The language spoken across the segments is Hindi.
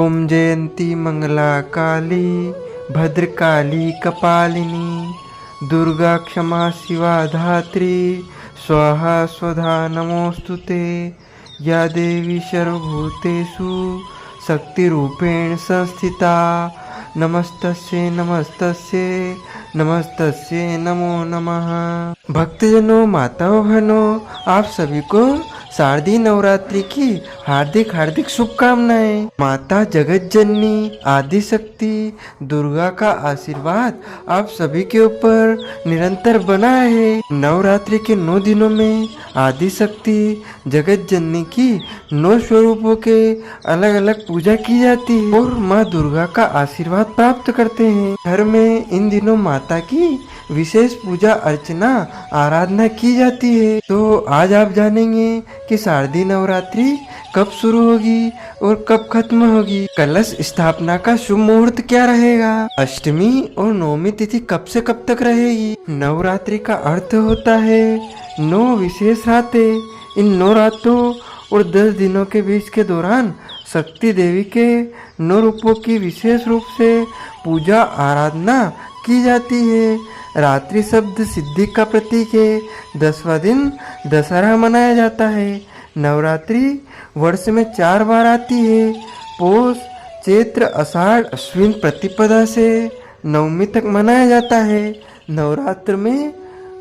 ओम जयंती मंगला काली भद्रकाली कपालिनी दुर्गा क्षमा शिवा धात्री स्वाहा स्वधा नमोस्तुते। या देवी सर्वभूतेषु शक्तिरूपेण संस्थिता नमस्तस्यै नमस्तस्यै नमस्तस्यै नमो नमः। भक्तजनों, माताओं, बहनों, आप सभी को शारदीय नवरात्रि की हार्दिक हार्दिक शुभकामनाएं। माता जगत जननी आदि शक्ति दुर्गा का आशीर्वाद आप सभी के ऊपर निरंतर बना है। नवरात्रि के 9 दिनों में आदि शक्ति जगत जननी की 9 स्वरूपों के अलग अलग पूजा की जाती है और माँ दुर्गा का आशीर्वाद प्राप्त करते हैं। घर में इन दिनों माता की विशेष पूजा अर्चना आराधना की जाती है। तो आज आप जानेंगे कि शारदीय नवरात्रि कब शुरू होगी और कब खत्म होगी। कलश स्थापना का शुभ मुहूर्त क्या रहेगा। अष्टमी और नवमी तिथि कब से कब तक रहेगी। नवरात्रि का अर्थ होता है 9 विशेष रातें। इन 9 रातों और 10 दिनों के बीच के दौरान शक्ति देवी के 9 रूपों की विशेष रूप से पूजा आराधना की जाती है। रात्रि शब्द सिद्धि का प्रतीक है। 10वां दिन दशहरा मनाया जाता है। नवरात्रि वर्ष में 4 बार आती है। पोष, चैत्र, आषाढ़, अश्विन प्रतिपदा से नवमी तक मनाया जाता है। नवरात्र में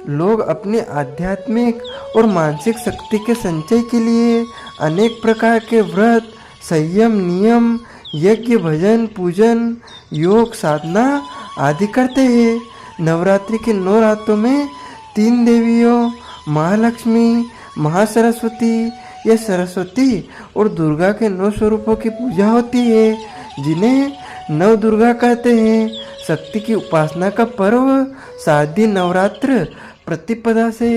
लोग अपने आध्यात्मिक और मानसिक शक्ति के संचय के लिए अनेक प्रकार के व्रत, संयम, नियम, यज्ञ, भजन, पूजन, योग, साधना आदि करते हैं। नवरात्रि के 9 रातों में 3 देवियों महालक्ष्मी, महासरस्वती या सरस्वती और दुर्गा के 9 स्वरूपों की पूजा होती है, जिन्हें नव दुर्गा कहते हैं। शक्ति की उपासना का पर्व शारदीय नवरात्र प्रतिपदा से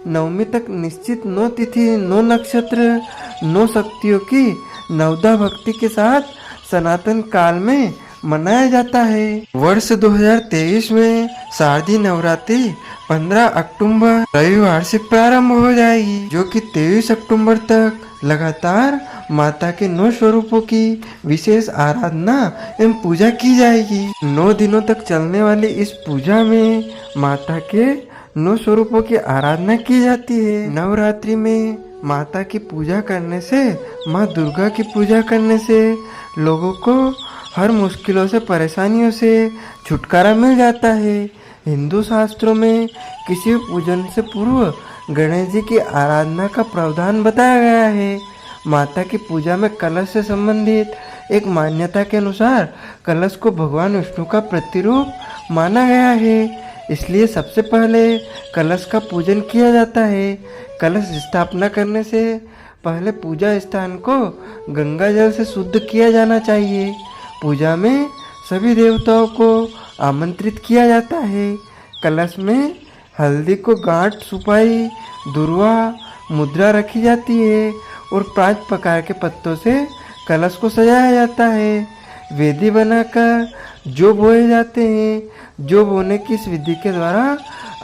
नवमी तक निश्चित 9 तिथि, 9 नक्षत्र, 9 शक्तियों की नवदा भक्ति के साथ सनातन काल में मनाया जाता है। वर्ष 2023 में शारदीय नवरात्रि 15 अक्टूबर रविवार से प्रारंभ हो जाएगी, जो कि 23 अक्टूबर तक लगातार माता के 9 स्वरूपों की विशेष आराधना एवं पूजा की जाएगी। 9 दिनों तक चलने वाली इस पूजा में माता के 9 स्वरूपों की आराधना की जाती है। नवरात्रि में माता की पूजा करने से, माँ दुर्गा की पूजा करने से लोगों को हर मुश्किलों से, परेशानियों से छुटकारा मिल जाता है। हिंदू शास्त्रों में किसी पूजन से पूर्व गणेश जी की आराधना का प्रावधान बताया गया है। माता की पूजा में कलश से संबंधित एक मान्यता के अनुसार कलश को भगवान विष्णु का प्रतिरूप माना गया है, इसलिए सबसे पहले कलश का पूजन किया जाता है। कलश स्थापना करने से पहले पूजा स्थान को गंगा जल से शुद्ध किया जाना चाहिए। पूजा में सभी देवताओं को आमंत्रित किया जाता है। कलश में हल्दी को गांठ, सुपारी, दुर्वा, मुद्रा रखी जाती है और 5 प्रकार के पत्तों से कलश को सजाया जाता है। वेदी बनाकर जौ बोए जाते हैं। जौ बोने की इस विधि के द्वारा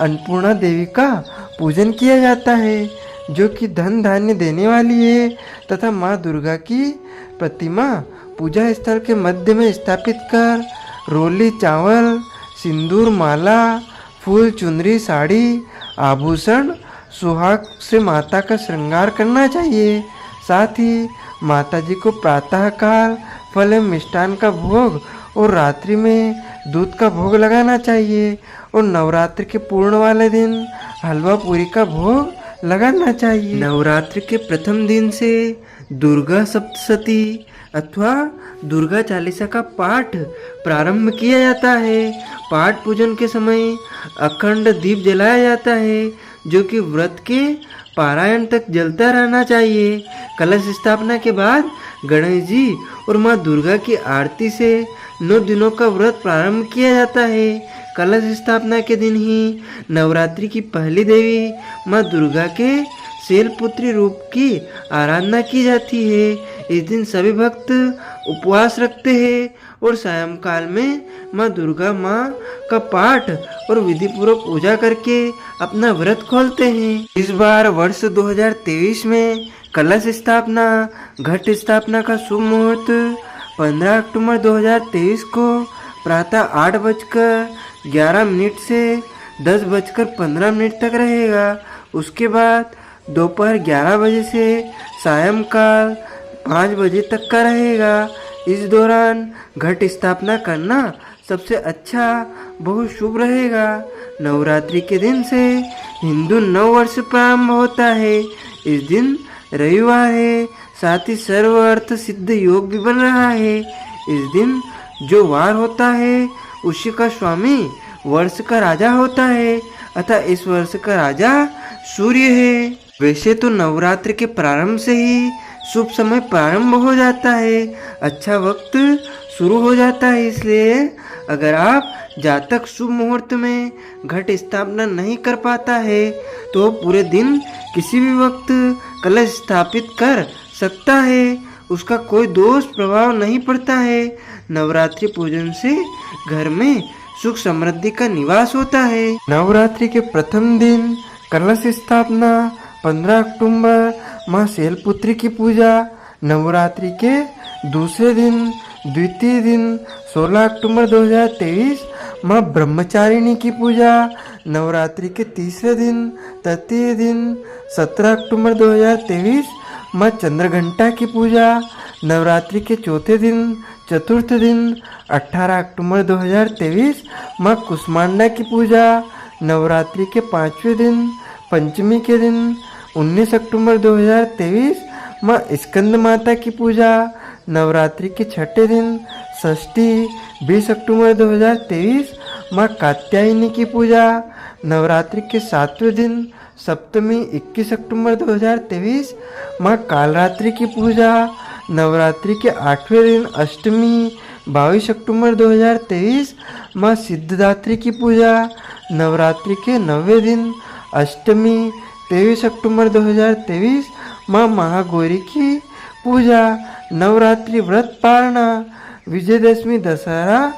अन्नपूर्णा देवी का पूजन किया जाता है, जो कि धन धान्य देने वाली है, तथा माँ दुर्गा की प्रतिमा पूजा स्थल के मध्य में स्थापित कर रोली, चावल, सिंदूर, माला, फूल, चुनरी, साड़ी, आभूषण, सुहाग से माता का श्रृंगार करना चाहिए। साथ ही माता जी को प्रातः काल फल एवं मिष्टान का भोग और रात्रि में दूध का भोग लगाना चाहिए और नवरात्रि के पूर्ण वाले दिन हलवा पूरी का भोग लगाना चाहिए। नवरात्रि के प्रथम दिन से दुर्गा सप्तशती अथवा दुर्गा चालीसा का पाठ प्रारंभ किया जाता है। पाठ पूजन के समय अखंड दीप जलाया जाता है, जो कि व्रत के पारायण तक जलता रहना चाहिए। कलश स्थापना के बाद गणेश जी और माँ दुर्गा की आरती से 9 दिनों का व्रत प्रारंभ किया जाता है। कलश स्थापना के दिन ही नवरात्रि की पहली देवी माँ दुर्गा के शैलपुत्री रूप की आराधना की जाती है। इस दिन सभी भक्त उपवास रखते हैं और सायंकाल में माँ दुर्गा माँ का पाठ और विधि पूर्वक पूजा करके अपना व्रत खोलते हैं। इस बार वर्ष 2023 में कलश स्थापना, घट स्थापना का शुभ मुहूर्त 15 अक्टूबर 2023 को प्रातः 8:11 से 10:15 तक रहेगा। उसके बाद दोपहर 11 बजे से सायंकाल 5 बजे तक का रहेगा। इस दौरान घट स्थापना करना सबसे अच्छा बहुत शुभ रहेगा। नवरात्रि के दिन से हिंदू नव वर्ष प्रारंभ होता है। इस दिन रविवार है, साथ ही सर्व अर्थ सिद्ध योग भी बन रहा है। इस दिन जो वार होता है उसी का स्वामी वर्ष का राजा होता है, अतः इस वर्ष का राजा सूर्य है। वैसे तो नवरात्र के प्रारंभ से ही शुभ समय प्रारंभ हो जाता है, अच्छा वक्त शुरू हो जाता है। इसलिए अगर आप जातक शुभ मुहूर्त में घट स्थापना नहीं कर पाता है तो पूरे दिन किसी भी वक्त कलश स्थापित कर सकता है, उसका कोई दोष प्रभाव नहीं पड़ता है। नवरात्रि पूजन से घर में सुख समृद्धि का निवास होता है। नवरात्रि के प्रथम दिन कलश स्थापना, 15 अक्टूबर माँ शैलपुत्री की पूजा। नवरात्रि के दूसरे दिन द्वितीय दिन 16 अक्टूबर 2023 माँ ब्रह्मचारिणी की पूजा। नवरात्रि के तीसरे दिन तृतीय दिन 17 अक्टूबर 2023 माँ चंद्रघंटा की पूजा। नवरात्रि के चौथे दिन चतुर्थ दिन 18 अक्टूबर 2023 माँ कुष्मांडा की पूजा। नवरात्रि के पाँचवें दिन पंचमी के दिन 19 अक्टूबर 2023 माँ स्कंद माता की पूजा। नवरात्रि के छठे दिन षष्ठी 20 अक्टूबर 2023 माँ कात्यायनी की पूजा। नवरात्रि के सातवें दिन सप्तमी 21 अक्टूबर 2023 माँ कालरात्रि की पूजा। नवरात्रि के आठवें दिन अष्टमी 22 अक्टूबर 2023 माँ सिद्धदात्री की पूजा। नवरात्रि के 9वें दिन अष्टमी 23 अक्टूबर 2023 माँ महागौरी की पूजा। नवरात्रि व्रत पालना विजयदशमी दशहरा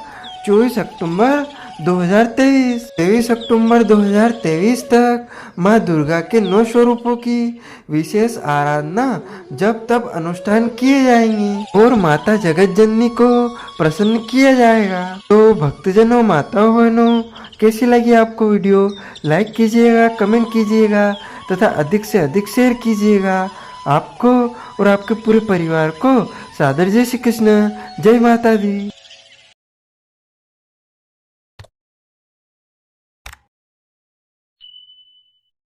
24 अक्टूबर 2023। 23 अक्टूबर 2023 तक माँ दुर्गा के 9 स्वरूपों की विशेष आराधना जब तब अनुष्ठान किए जाएंगे और माता जगत जननी को प्रसन्न किया जाएगा। तो भक्तजनों, माताओं, बहनों, कैसी लगी आपको वीडियो? लाइक कीजिएगा, कमेंट कीजिएगा तथा अधिक से अधिक शेयर कीजिएगा। आपको और आपके पूरे परिवार को सादर जय श्री कृष्ण, जय माता दी।